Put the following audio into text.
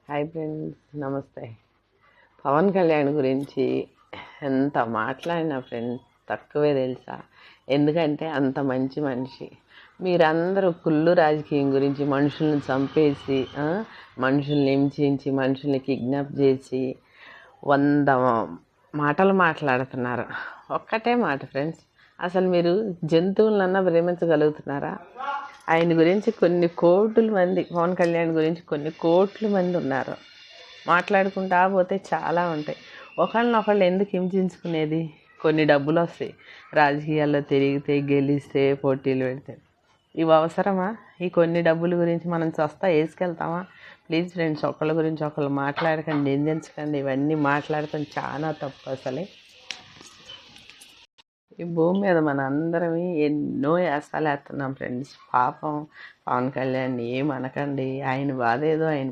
Hi friends, నమస్తే. పవన్ కళ్యాణ్ గురించి ఎంత మాట్లాడినా ఫ్రెండ్స్ తక్కువే తెలుసా. ఎందుకంటే అంత మంచి మనిషి. మీరందరూ కుళ్ళు రాజకీయం గురించి మనుషుల్ని చంపేసి, మనుషుల్ని హింసించి, మనుషుల్ని కిడ్నాప్ చేసి 100 మాటలు మాట్లాడుతున్నారు. ఒక్కటే మాట ఫ్రెండ్స్, అసలు మీరు జంతువులన్నా ప్రేమించగలుగుతున్నారా? ఆయన గురించి కొన్ని కోట్ల మంది, పవన్ కళ్యాణ్ గురించి కొన్ని కోట్ల మంది ఉన్నారు. మాట్లాడుకుంటా పోతే చాలా ఉంటాయి. ఒకళ్ళనొకళ్ళు ఎందుకు హింసించుకునేది? కొన్ని డబ్బులు వస్తాయి, రాజకీయాల్లో తిరిగితే, గెలిస్తే, పోటీలు పెడితే. ఇవి అవసరమా? ఈ కొన్ని డబ్బుల గురించి మనం చస్తా వేసుకెళ్తామా? ప్లీజ్ ఫ్రెండ్స్, ఒకళ్ళ గురించి ఒకళ్ళు మాట్లాడకండి, నిందించకండి. ఇవన్నీ మాట్లాడటం చాలా తప్పు. అసలే ఈ భూమి మీద మన అందరం ఎన్నో యాసాలు వేస్తున్నాం ఫ్రెండ్స్. పాపం పవన్ కళ్యాణ్ ఏమనకండి, ఆయన బాధ ఏదో ఆయన